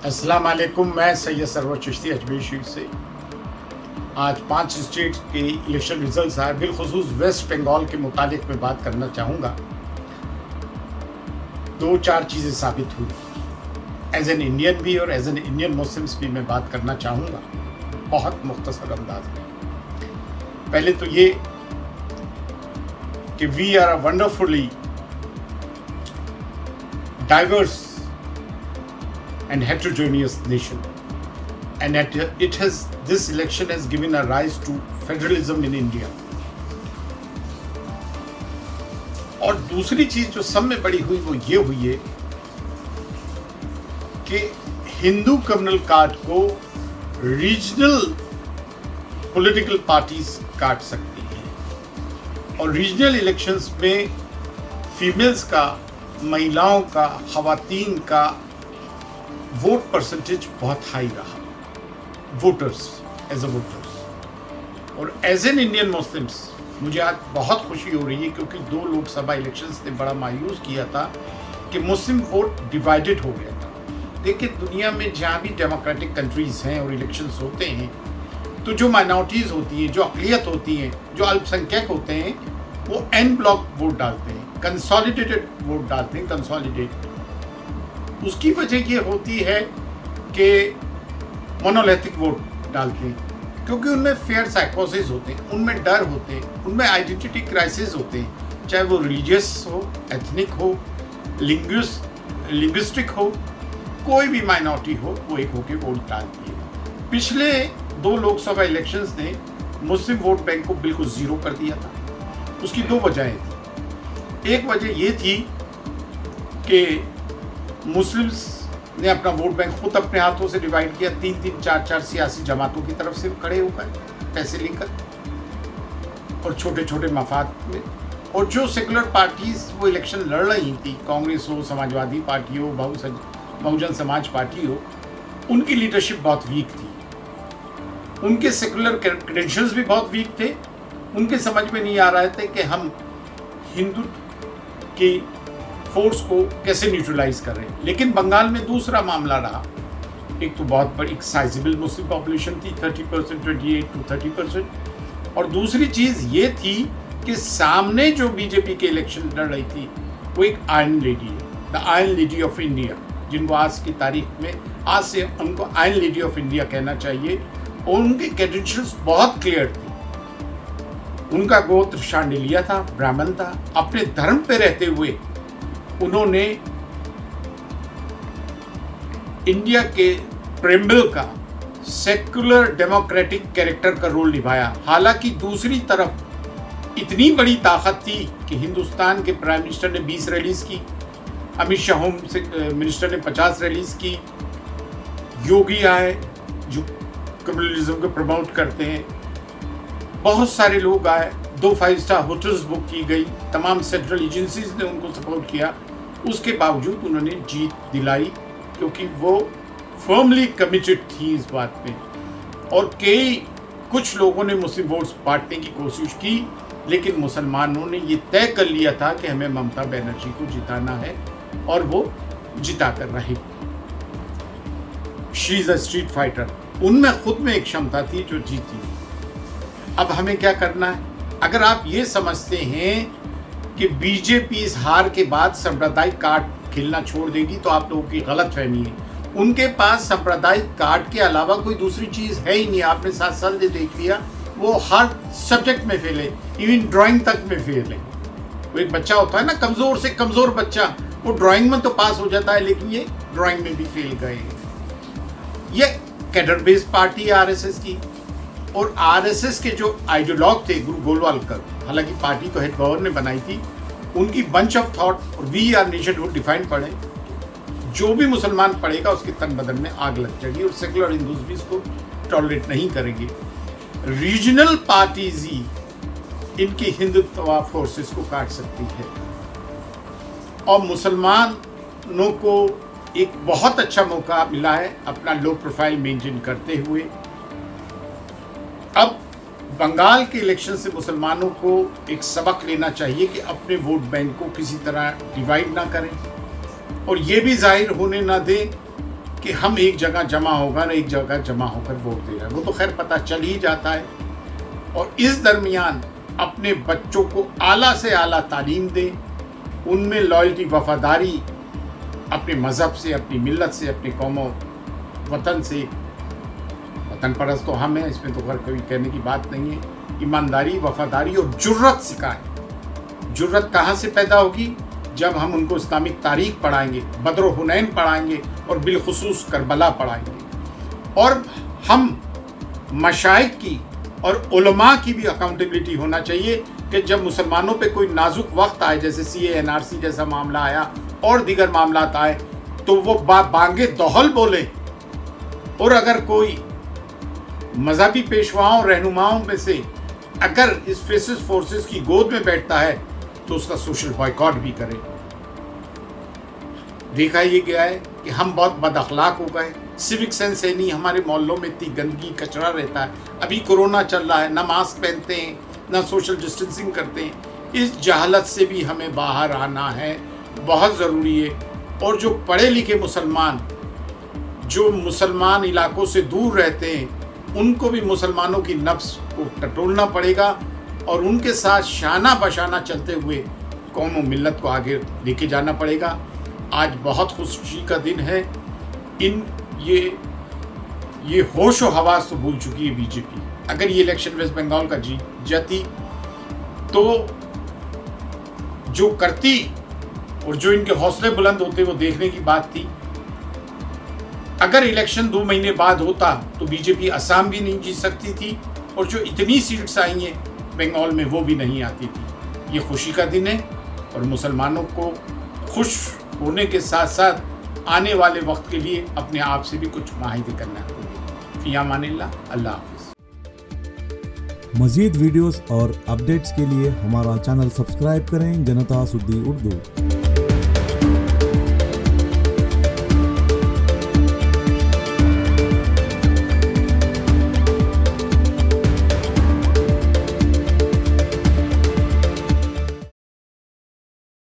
अस्सलाम वालेकुम। मैं सैयद सरवर चिश्ती अजमेर शरीफ से। आज 5 स्टेट के इलेक्शन रिजल्ट्स आए। बिलखुसूस वेस्ट बंगाल के मुतालिक मैं बात करना चाहूँगा। 2-4 चीज़ें साबित हुई। एज एन इंडियन भी और एज एन इंडियन मुस्लिम्स भी मैं बात करना चाहूँगा, बहुत मुख्तसर अंदाज में। पहले तो ये कि we are a wonderfully diverse and heterogeneous nation, and this election has given a rise to federalism in India. और दूसरी चीज जो सब में बड़ी हुई वो ये हुई है कि हिंदू कम्युनल कार्ड को रीजनल पॉलिटिकल पार्टीज काट सकती हैं, और रीजनल इलेक्शंस में फीमेल्स का, महिलाओं का, खवातीन का वोट परसेंटेज बहुत हाई रहा, वोटर्स एज अ वोटर्स। और एज एन इंडियन मुस्लिम्स मुझे आज बहुत खुशी हो रही है, क्योंकि 2 लोकसभा इलेक्शंस ने बड़ा मायूस किया था कि मुस्लिम वोट डिवाइडेड हो गया था। देखिए, दुनिया में जहाँ भी डेमोक्रेटिक कंट्रीज़ हैं और इलेक्शंस होते हैं, तो जो माइनॉरिटीज़ होती हैं, जो अक़लियत होती हैं, जो अल्पसंख्यक होते हैं, वो एन ब्लॉक वोट डालते हैं, कंसोलिडेटेड वोट डालते हैं, कंसोलिडेट। उसकी वजह ये होती है कि मोनोलिथिक वोट डालते हैं, क्योंकि उनमें फेयर साइकोसिस होते हैं, उनमें डर होते हैं, उनमें आइडेंटिटी क्राइसिस होते हैं, चाहे वो रिलीजियस हो, एथनिक हो, लिंग्विस्टिक हो, कोई भी माइनॉरिटी हो, वो एक होके वोट डालती है। पिछले 2 लोकसभा इलेक्शंस ने मुस्लिम वोट बैंक को बिल्कुल ज़ीरो कर दिया था। उसकी 2 वजहें थी। एक वजह ये थी कि मुस्लिम्स ने अपना वोट बैंक खुद अपने हाथों से डिवाइड किया, 3-3, 4-4 सियासी जमातों की तरफ से खड़े होकर पैसे लेकर, और छोटे छोटे मफाद में। और जो सेकुलर पार्टीज वो इलेक्शन लड़ रही थी, कांग्रेस हो, समाजवादी पार्टी हो, बहुजन समाज पार्टी हो, उनकी लीडरशिप बहुत वीक थी, उनके सेकुलर क्रेडेंशियल्स भी बहुत वीक थे। उनके समझ में नहीं आ रहे थे कि हम हिंदू की फोर्स को कैसे न्यूट्रलाइज कर रहे हैं। लेकिन बंगाल में दूसरा मामला रहा। एक तो बहुत बड़ी साइजेबल मुस्लिम पॉपुलेशन थी, 30%, 28 to 30%, और दूसरी चीज़ ये थी कि सामने जो बीजेपी के इलेक्शन लड़ रही थी वो एक आयरन लेडी है, the iron lady of India, जिनको आज की तारीख में, आज से उनको आयरन लेडी ऑफ इंडिया कहना चाहिए। और उनके क्रेडेंशियल्स बहुत क्लियर थे। उनका गोत्र शांडिलिया था, ब्राह्मण था। अपने धर्म पे रहते हुए उन्होंने इंडिया के प्रेम्बल का सेकुलर डेमोक्रेटिक कैरेक्टर का रोल निभाया। हालांकि दूसरी तरफ इतनी बड़ी ताकत थी कि हिंदुस्तान के प्राइम मिनिस्टर ने 20 रैलीज की, अमित शाह होम मिनिस्टर ने 50 रैलीज की, योगी आए जो कम्युनलिज्म को प्रमोट करते हैं, बहुत सारे लोग आए, 2 5-स्टार होटल्स बुक की गई, तमाम सेंट्रल एजेंसीज ने उनको सपोर्ट किया। उसके बावजूद उन्होंने जीत दिलाई, क्योंकि वो फर्मली कमिटेड थी इस बात में। और कुछ लोगों ने मुस्लिम वोट्स बांटने की कोशिश की, लेकिन मुसलमानों ने ये तय कर लिया था कि हमें ममता बनर्जी को जिताना है, और वो जिता कर रही। She is a street fighter. उनमें खुद में एक क्षमता थी जो जीती। अब हमें क्या करना है? अगर आप ये समझते हैं कि बीजेपी इस हार के बाद सांप्रदायिक कार्ड खेलना छोड़ देगी, तो आप लोगों की गलतफहमी है। उनके पास सांप्रदायिक कार्ड के अलावा कोई दूसरी चीज़ है ही नहीं। आपने 7 साल से देख लिया, वो हर सब्जेक्ट में फेल है, इवन ड्राइंग तक में फेल है। वो एक बच्चा होता है ना, कमज़ोर से कमज़ोर बच्चा, वो ड्राइंग में तो पास हो जाता है, लेकिन ये ड्राइंग में भी फेल गए। ये कैडर बेस्ड पार्टी है आरएसएस की, और आरएसएस के जो आइडियोलॉग थे गुरु गोलवालकर, हालांकि पार्टी तो हेड गवर्नर ने बनाई थी, उनकी बंच ऑफ थॉट और वी आर नेशन वो डिफाइन पढ़े, जो भी मुसलमान पढ़ेगा उसके तन बदन में आग लग जाएगी, और सेकुलर हिंदूज भी इसको टॉलरेट नहीं करेंगे। रीजनल पार्टीज ही इनकी हिंदुत्व फोर्सेस को काट सकती है, और मुसलमानों को एक बहुत अच्छा मौका मिला है अपना लो प्रोफाइल मेंटेन करते हुए। अब बंगाल के इलेक्शन से मुसलमानों को एक सबक लेना चाहिए कि अपने वोट बैंक को किसी तरह डिवाइड ना करें, और ये भी जाहिर होने ना दें कि हम एक जगह जमा होकर एक जगह जमा होकर वोट दे रहे हैं, वो तो खैर पता चल ही जाता है। और इस दरमियान अपने बच्चों को आला से आला तालीम दें, उनमें लॉयल्टी, वफादारी अपने मज़हब से, अपनी मिल्लत से, अपने कौमों वतन से, वतन परस्त तो हम हैं, इसमें तो कभी कहने की बात नहीं है, ईमानदारी, वफादारी और जुर्रत सिखाएं। जुर्रत कहाँ से पैदा होगी? जब हम उनको इस्लामिक तारीख पढ़ाएंगे, बद्र हुनैन पढ़ाएंगे और बिलखुसूस करबला पढ़ाएंगे। और हम मशाइख की और उलमा की भी अकाउंटेबिलिटी होना चाहिए कि जब मुसलमानों पे कोई नाजुक वक्त आए, जैसे CA NRC जैसा मामला आया और दीगर मामला आए, तो वो बांगे दोहल बोले। और अगर कोई मजहबी पेशवाओं रहनुमाओं में से अगर इस फेसिस्ट फोर्सेस की गोद में बैठता है तो उसका सोशल बॉयकॉट भी करे। देखा ये गया है कि हम बहुत बदअखलाक हो गए, सिविक सेंस है नहीं, हमारे मोहल्लों में इतनी गंदगी कचरा रहता है। अभी कोरोना चल रहा है, ना मास्क पहनते हैं, ना सोशल डिस्टेंसिंग करते हैं। इस जहालत से भी हमें बाहर आना है, बहुत ज़रूरी है। और जो पढ़े लिखे मुसलमान, जो मुसलमान इलाकों से दूर रहते हैं, उनको भी मुसलमानों की नफ्स को टटोलना पड़ेगा और उनके साथ शाना बशाना चलते हुए कौम और मिल्लत को आगे लेके जाना पड़ेगा। आज बहुत खुशी का दिन है। ये होश व हवास तो भूल चुकी है बीजेपी। अगर ये इलेक्शन वेस्ट बंगाल का जीती तो जो करती और जो इनके हौसले बुलंद होते वो देखने की बात थी। अगर इलेक्शन 2 महीने बाद होता तो बीजेपी असम भी नहीं जीत सकती थी और जो इतनी सीट्स आई हैं बंगाल में वो भी नहीं आती थी। ये खुशी का दिन है और मुसलमानों को खुश होने के साथ साथ आने वाले वक्त के लिए अपने आप से भी कुछ माहिती करना होगी। फी अमानिल्लाह, अल्लाह हाफ़िज़। मज़ीद वीडियोस और अपडेट्स के लिए हमारा चैनल सब्सक्राइब करें जनता सुद्दी उर्दू।